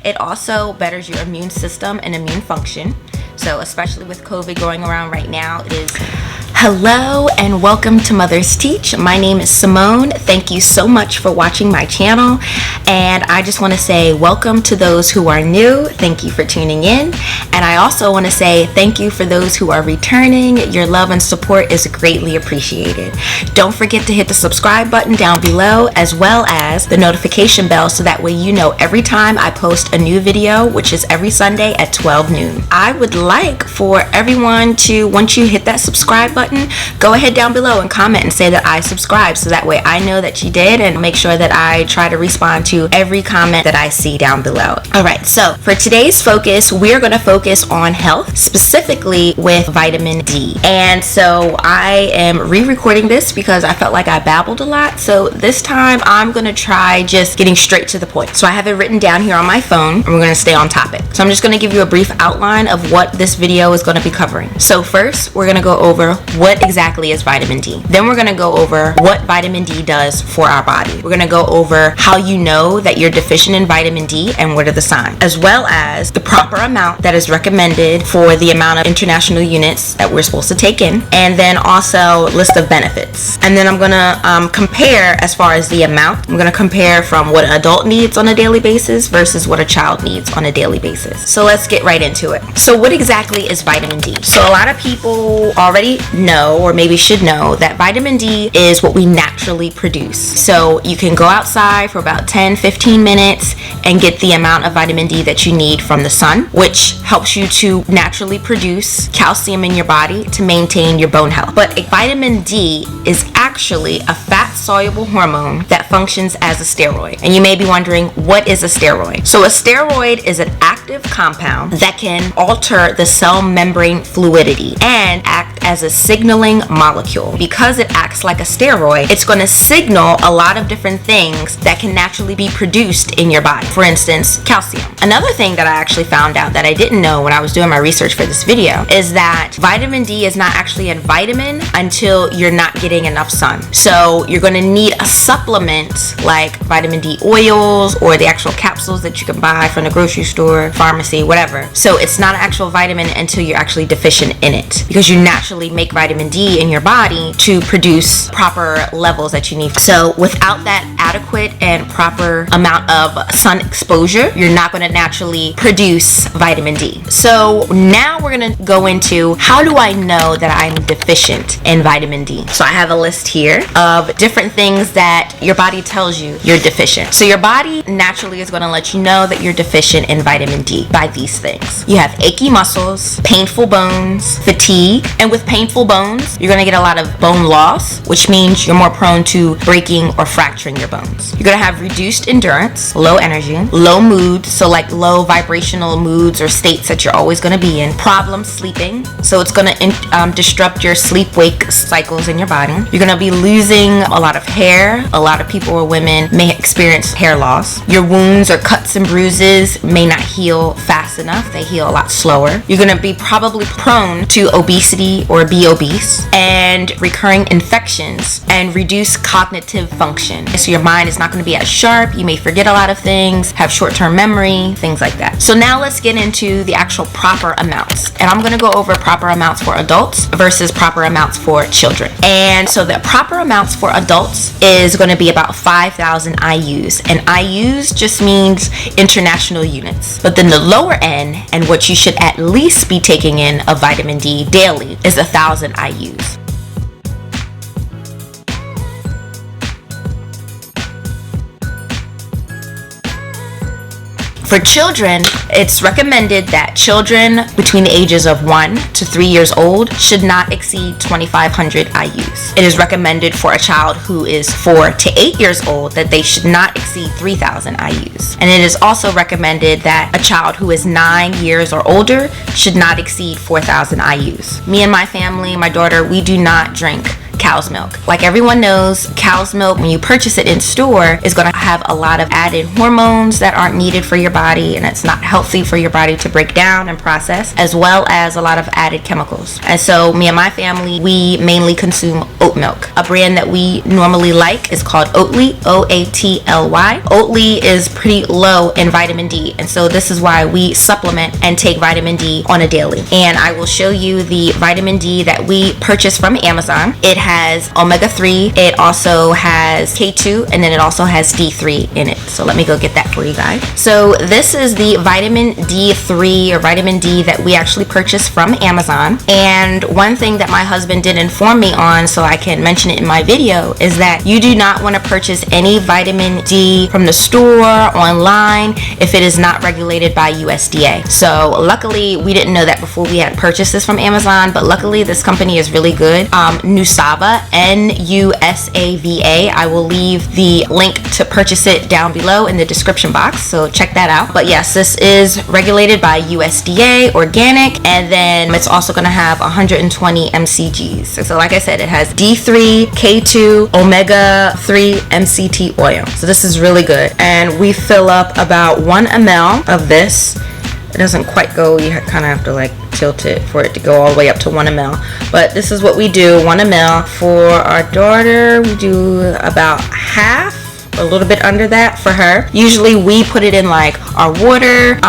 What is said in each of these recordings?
It also betters your immune system and immune function. So especially with COVID going around right now, it is... Hello and welcome to Mothers Teach. My name is Simone. Thank you so much for watching my channel. And I just want to say welcome to those who are new. Thank you for tuning in. And I also want to say thank you for those who are returning. Your love and support is greatly appreciated. Don't forget to hit the subscribe button down below, as well as the notification bell, so that way you know every time I post a new video, which is every Sunday at 12 noon. I would like for everyone to, once you hit that subscribe button, go ahead down below and comment and say that I subscribed, so that way I know that you did, and make sure that I try to respond to every comment that I see down below. Alright, so for today's focus, we're going to focus on health, specifically with vitamin D. And so I am re-recording this because I felt like I babbled a lot. So this time I'm going to try just getting straight to the point. So I have it written down here on my phone, and we're going to stay on topic. So I'm just going to give you a brief outline of what this video is going to be covering. So first, we're going to go over what exactly is vitamin D. Then we're going to go over what vitamin D does for our body. We're going to go over how you know that you're deficient in vitamin D and what are the signs, as well as the proper amount that is recommended for the amount of international units that we're supposed to take in, and then also list of benefits. And then I'm going to compare as far as the amount. I'm going to compare from what an adult needs on a daily basis versus what a child needs on a daily basis. So let's get right into it. So what exactly is vitamin D? So a lot of people already know, or maybe should know, that vitamin D is what we naturally produce. So you can go outside for about 10-15 minutes and get the amount of vitamin D that you need from the sun, which helps you to naturally produce calcium in your body to maintain your bone health. But vitamin D is actually a fat-soluble hormone that functions as a steroid. And you may be wondering, what is a steroid? So a steroid is an active compound that can alter the cell membrane fluidity and act as a signaling molecule. Because it acts like a steroid, it's going to signal a lot of different things that can naturally be produced in your body. For instance, calcium. Another thing that I actually found out that I didn't know when I was doing my research for this video is that vitamin D is not actually a vitamin until you're not getting enough sun. So you're going to need a supplement like vitamin D oils or the actual capsules that you can buy from the grocery store, pharmacy, whatever. So it's not an actual vitamin until you're actually deficient in it, because you naturally make vitamin D in your body to produce proper levels that you need. So without that adequate and proper amount of sun exposure, you're not going to naturally produce vitamin D. So now we're going to go into, how do I know that I'm deficient in vitamin D? So I have a list here of different things that your body tells you you're deficient. So your body naturally is going to let you know that you're deficient in vitamin D by these things. You have achy muscles, painful bones, fatigue, and with painful bones, you're going to get a lot of bone loss, which means you're more prone to breaking or fracturing your bones. You're going to have reduced endurance, low energy, low mood, so like low vibrational moods or states that you're always going to be in, problem sleeping, so it's going to disrupt your sleep-wake cycles in your body. You're going to be losing a lot of hair. A lot of people or women may experience hair loss. Your wounds or cuts and bruises may not heal fast enough. They heal a lot slower. You're going to be probably prone to obesity or be obese, and recurring infections, and reduced cognitive function. So your mind is not going to be as sharp. You may forget a lot of things, have short-term memory, things like that. So now let's get into the actual proper amounts. And I'm going to go over proper amounts for adults versus proper amounts for children. And so the proper amounts for adults is going to be about 5,000 IUs. And IUs just means international units. But then the lower end, and what you should at least be taking in of vitamin D daily, is 1,000 IUs. For children, it's recommended that children between the ages of 1 to 3 years old should not exceed 2,500 IUs. It is recommended for a child who is 4 to 8 years old that they should not exceed 3,000 IUs. And it is also recommended that a child who is 9 years or older should not exceed 4,000 IUs. Me and my family, my daughter, we do not drink cow's milk. Like everyone knows, cow's milk, when you purchase it in store, is going to have a lot of added hormones that aren't needed for your body, and it's not healthy for your body to break down and process, as well as a lot of added chemicals. And so me and my family, we mainly consume oat milk. A brand that we normally like is called Oatly, Oatly. Oatly is pretty low in vitamin D, and so this is why we supplement and take vitamin D on a daily. And I will show you the vitamin D that we purchase from Amazon. It has omega-3, it also has K2, and then it also has D3 in it. So let me go get that for you guys. So this is the vitamin D3 or vitamin D that we actually purchased from Amazon. And one thing that my husband did inform me on, so I can mention it in my video, is that you do not want to purchase any vitamin D from the store, online, if it is not regulated by USDA. So luckily we didn't know that before we had purchased this from Amazon, but luckily this company is really good. Nusava, Nusava. I will leave the link to purchase it down below in the description box, so check that out. But yes, this is regulated by USDA, organic, and then it's also going to have 120 mcgs. So like I said, it has D3, K2, omega-3, MCT oil. So this is really good. And we fill up about 1 ml of this. It doesn't quite go, you kind of have to like tilt it for it to go all the way up to 1 ml. But this is what we do, 1 ml. For our daughter, we do about half, a little bit under that for her. Usually we put it in like our water.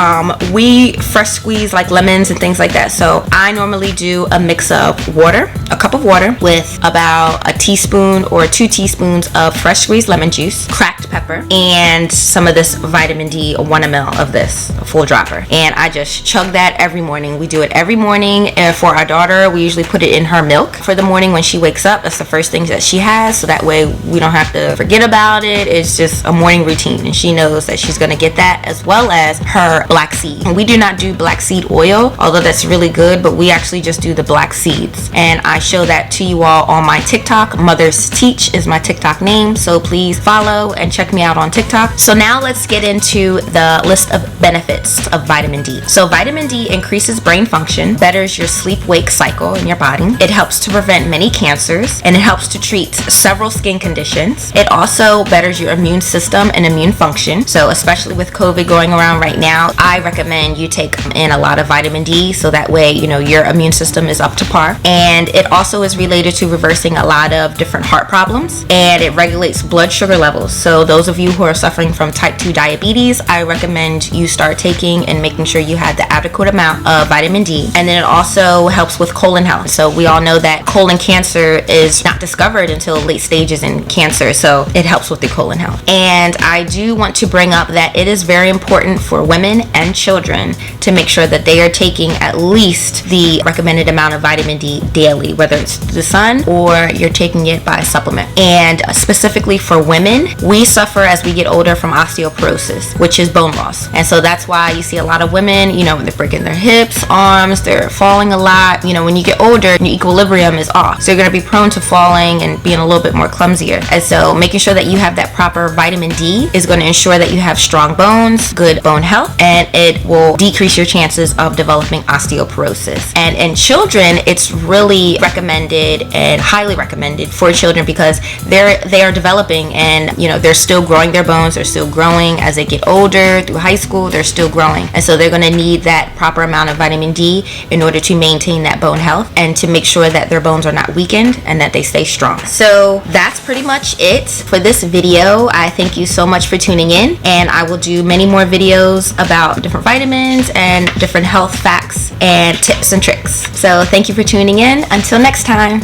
We fresh squeeze like lemons and things like that. So I normally do a mix of water, a cup of water with about a teaspoon or 2 teaspoons of fresh squeezed lemon juice, cracked pepper, and some of this vitamin D, 1 ml of this, a full dropper. And I just chug that every morning. We do it every morning. And for our daughter, we usually put it in her milk for the morning when she wakes up. That's the first thing that she has, so that way we don't have to forget about it. It's just a morning routine, and she knows that she's going to get that, as well as her black seed. And we do not do black seed oil, although that's really good, but we actually just do the black seeds. And I show that to you all on my TikTok. Mothers Teach is my TikTok name, so please follow and check me out on TikTok. So now let's get into the list of benefits of vitamin D. So vitamin D increases brain function, betters your sleep-wake cycle in your body. It helps to prevent many cancers, and it helps to treat several skin conditions. It also betters your immune system and immune function. So especially with COVID going around right now, I recommend you take in a lot of vitamin D, so that way, you know, your immune system is up to par. And it also is related to reversing a lot of different heart problems, and it regulates blood sugar levels. So those of you who are suffering from type 2 diabetes, I recommend you start taking and making sure you have the adequate amount of vitamin D. And then it also helps with colon health. So we all know that colon cancer is not discovered until late stages in cancer, so it helps with the colon health. And I do want to bring up that it is very important for women and children to make sure that they are taking at least the recommended amount of vitamin D daily, whether it's the sun or you're taking it by supplement. And specifically for women, we suffer as we get older from osteoporosis, which is bone loss. And so that's why you see a lot of women, you know, when they're breaking their hips, arms, they're falling a lot. You know, when you get older, your equilibrium is off. So you're going to be prone to falling and being a little bit more clumsier. And so making sure that you have that proper vitamin D is going to ensure that you have strong bones, good bone health, and it will decrease your chances of developing osteoporosis. And in children, it's really recommended and highly recommended for children because they are developing, and you know, they're still growing their bones, they're still growing as they get older through high school, they're still growing, and so they're going to need that proper amount of vitamin D in order to maintain that bone health and to make sure that their bones are not weakened and that they stay strong. So that's pretty much it for this video. I thank you so much for tuning in, and I will do many more videos about different vitamins and different health facts and tips and tricks. So thank you for tuning in. Until next time.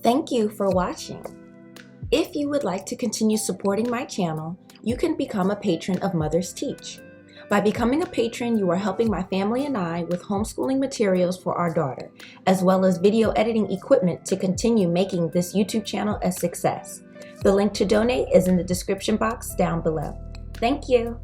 Thank you for watching. If you would like to continue supporting my channel, you can become a patron of Mothers Teach. By becoming a patron, you are helping my family and I with homeschooling materials for our daughter, as well as video editing equipment to continue making this YouTube channel a success. The link to donate is in the description box down below. Thank you.